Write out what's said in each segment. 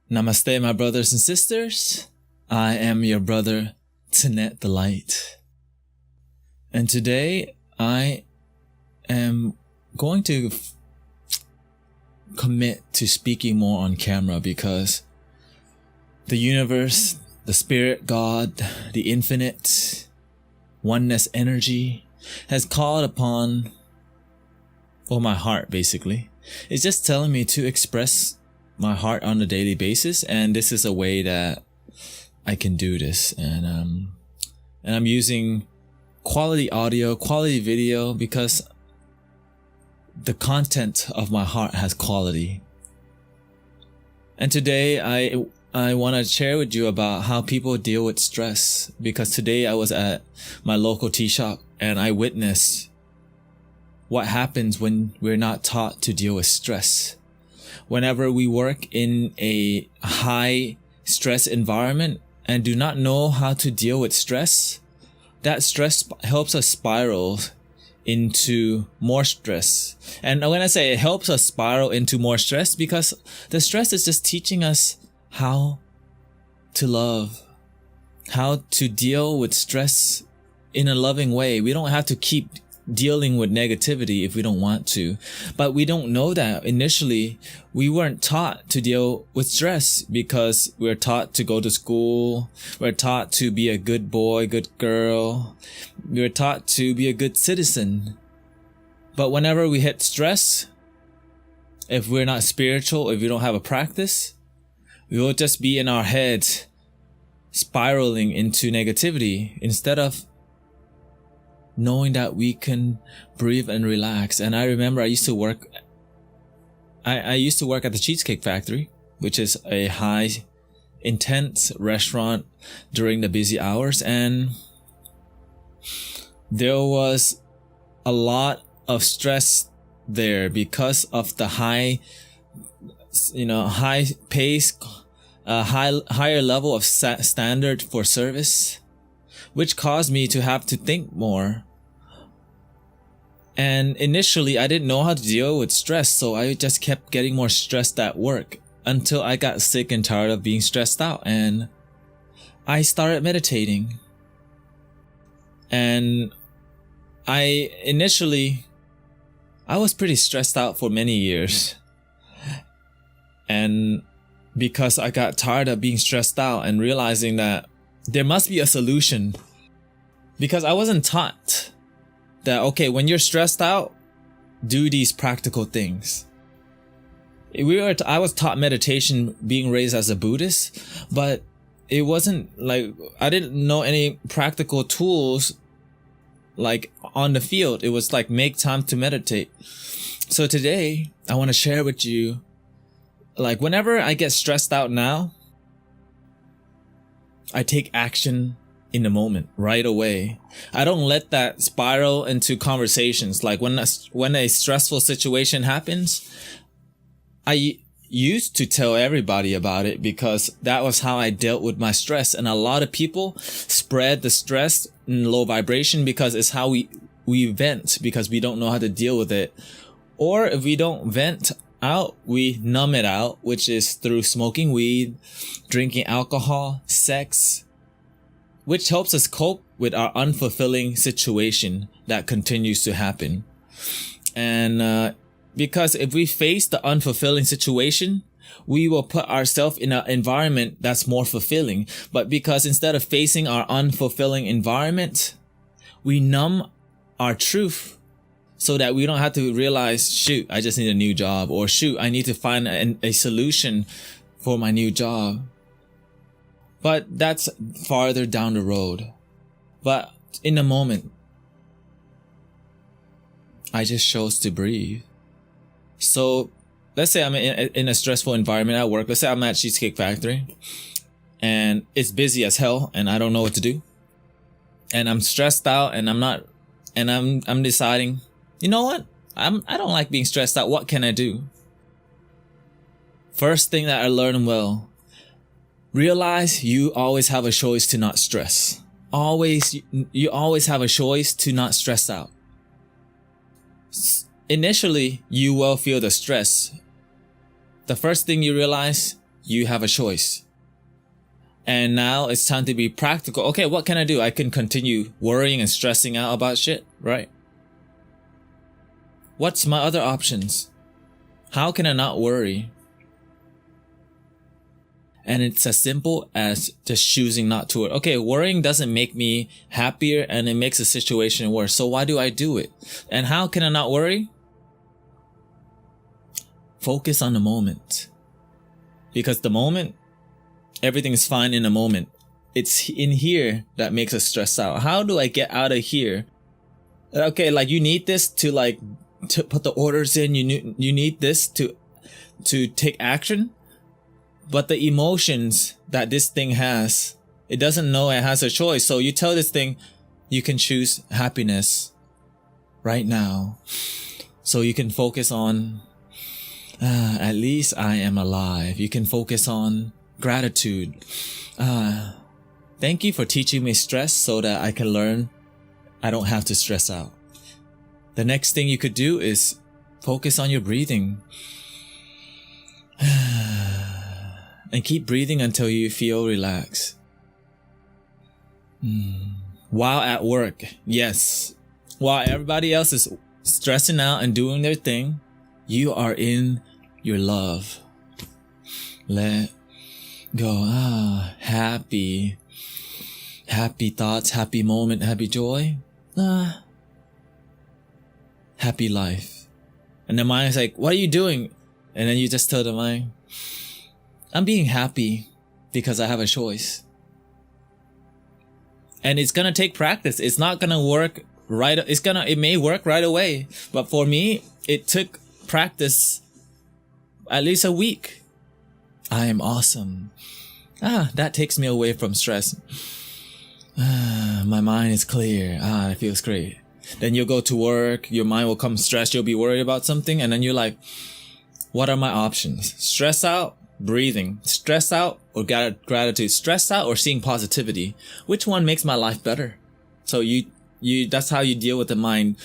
Namaste, my brothers and sisters. I am your brother, Thanet the Light. And today I am going to commit to speaking more on camera because the universe, the spirit, God, the infinite, oneness energy has called upon, or my heart basically, is just telling me to express my heart on a daily basis, and this is a way that I can do this. And I'm using quality audio, quality video, because the content of my heart has quality. And today I want to share with you about how people deal with stress, because today I was at my local tea shop and I witnessed what happens when we're not taught to deal with stress. Whenever we work in a high stress environment and do not know how to deal with stress, that stress helps us spiral into more stress. And when I say it helps us spiral into more stress, because the stress is just teaching us how to love, how to deal with stress in a loving way. We don't have to keep dealing with negativity if we don't want to. But we don't know that initially we weren't taught to deal with stress, because we're taught to go to school, we're taught to be a good boy, good girl, we're taught to be a good citizen. But whenever we hit stress, if we're not spiritual, if we don't have a practice, we will just be in our heads spiraling into negativity instead of knowing that we can breathe and relax. And I remember I used to work at the Cheesecake Factory, which is a high intense restaurant during the busy hours, and there was a lot of stress there because of the high pace, higher level of standard for service, which caused me to have to think more. And initially I didn't know how to deal with stress, so I just kept getting more stressed at work until I got sick and tired of being stressed out, and I started meditating. And I was pretty stressed out for many years. And because I got tired of being stressed out and realizing that there must be a solution, because I wasn't taught that, okay, when you're stressed out, do these practical things. I was taught meditation being raised as a Buddhist, but it wasn't like, I didn't know any practical tools like on the field. It was like, make time to meditate. So today I want to share with you, like, whenever I get stressed out now, I take action in the moment, right away. I don't let that spiral into conversations. Like when a stressful situation happens, I used to tell everybody about it, because that was how I dealt with my stress. And a lot of people spread the stress in low vibration because it's how we vent, because we don't know how to deal with it. Or if we don't vent out, we numb it out, which is through smoking weed, drinking alcohol, sex, which helps us cope with our unfulfilling situation that continues to happen. And because if we face the unfulfilling situation, we will put ourselves in an environment that's more fulfilling. But because instead of facing our unfulfilling environment, we numb our truth, so that we don't have to realize, shoot, I just need a new job, or shoot, I need to find a solution for my new job. But that's farther down the road. But in the moment, I just chose to breathe. So let's say I'm in a stressful environment at work. Let's say I'm at Cheesecake Factory and it's busy as hell and I don't know what to do. And I'm stressed out and I'm deciding, you know what? I don't like being stressed out. What can I do? First thing that I learned, realize you always have a choice to not stress. You always have a choice to not stress out. Initially, you will feel the stress. The first thing you realize, you have a choice. And now it's time to be practical. Okay, what can I do? I can continue worrying and stressing out about shit, right? What's my other options? How can I not worry? And it's as simple as just choosing not to worry. Okay, worrying doesn't make me happier and it makes the situation worse. So why do I do it? And how can I not worry? Focus on the moment. Because the moment, everything is fine in the moment. It's in here that makes us stress out. How do I get out of here? Okay, like you need this to put the orders in. You need this to take action. But the emotions that this thing has, it doesn't know it has a choice. So you tell this thing, you can choose happiness right now. So you can focus on, at least I am alive. You can focus on gratitude. Thank you for teaching me stress so that I can learn I don't have to stress out. The next thing you could do is focus on your breathing. And keep breathing until you feel relaxed. While at work, yes. While everybody else is stressing out and doing their thing, you are in your love. Let go. Happy thoughts, happy moment, happy joy. Happy life. And the mind is like, what are you doing? And then you just tell the mind, I'm being happy because I have a choice. And it's gonna take practice. It's not gonna work right. It may work right away. But for me, it took practice at least a week. I am awesome. That takes me away from stress. My mind is clear. It feels great. Then you'll go to work. Your mind will come stressed. You'll be worried about something. And then you're like, what are my options? Stress out. Breathing. Stress out or gratitude. Stress out or seeing positivity. Which one makes my life better? So that's how you deal with the mind.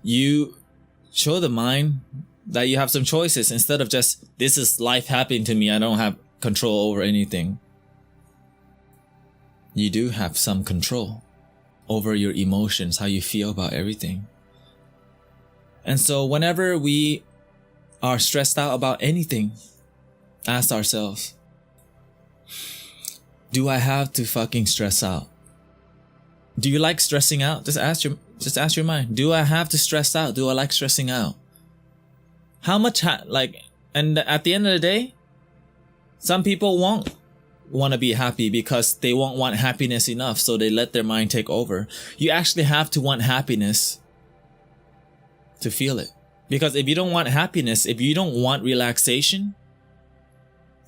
You show the mind that you have some choices instead of just, this is life happening to me. I don't have control over anything. You do have some control over your emotions, how you feel about everything. And so whenever we are stressed out about anything, ask ourselves, do I have to fucking stress out? Do you like stressing out? Just ask your mind. Do I have to stress out? Do I like stressing out? How much, and at the end of the day, some people won't want to be happy because they won't want happiness enough. So they let their mind take over. You actually have to want happiness to feel it. Because if you don't want happiness, if you don't want relaxation,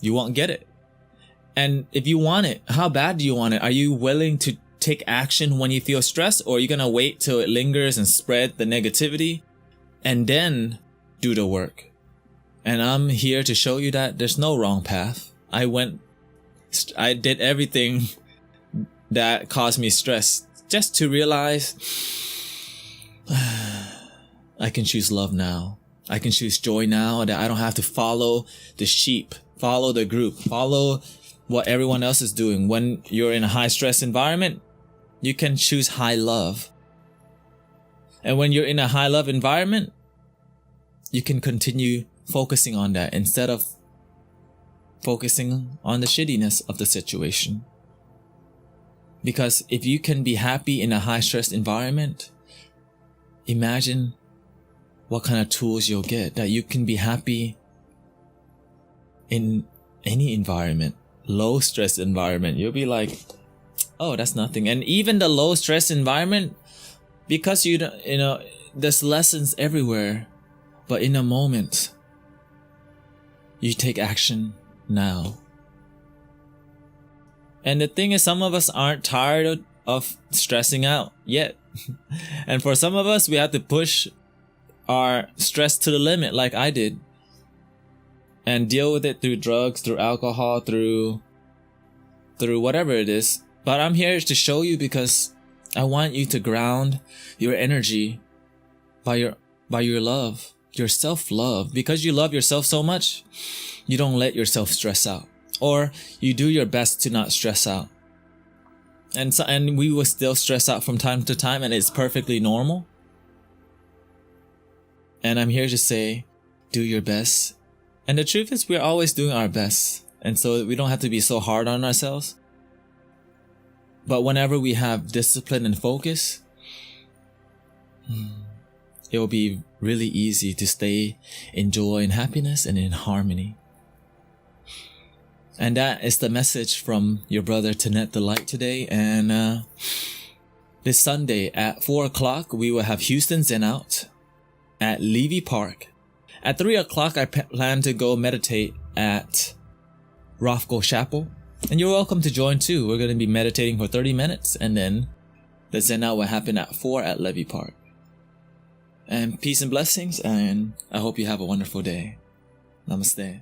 you won't get it. And if you want it, how bad do you want it? Are you willing to take action when you feel stressed, or are you going to wait till it lingers and spread the negativity and then do the work? And I'm here to show you that there's no wrong path. I did everything that caused me stress just to realize I can choose love now. I can choose joy now, that I don't have to follow the sheep, follow the group, follow what everyone else is doing. When you're in a high stress environment, you can choose high love. And when you're in a high love environment, you can continue focusing on that instead of focusing on the shittiness of the situation. Because if you can be happy in a high stress environment, imagine what kind of tools you'll get, that you can be happy in any environment. Low stress environment, you'll be like, oh, that's nothing. And even the low stress environment, because you know there's lessons everywhere, but in a moment you take action now. And the thing is, some of us aren't tired of stressing out yet. And for some of us, we have to push our stress to the limit, like I did, and deal with it through drugs, through alcohol, through whatever it is. But I'm here to show you because I want you to ground your energy by your love, your self-love. Because you love yourself so much, you don't let yourself stress out. Or you do your best to not stress out. And we will still stress out from time to time, and it's perfectly normal. And I'm here to say, do your best. And the truth is, we're always doing our best. And so we don't have to be so hard on ourselves. But whenever we have discipline and focus, it will be really easy to stay in joy and happiness and in harmony. And that is the message from your brother Thanet the Light today. And this Sunday at 4 o'clock, we will have Houston Zen Out at Levy Park. At 3 o'clock, I plan to go meditate at Rothko Chapel. And you're welcome to join too. We're going to be meditating for 30 minutes, and then the Zen Out will happen at 4 at Levy Park. And peace and blessings, and I hope you have a wonderful day. Namaste.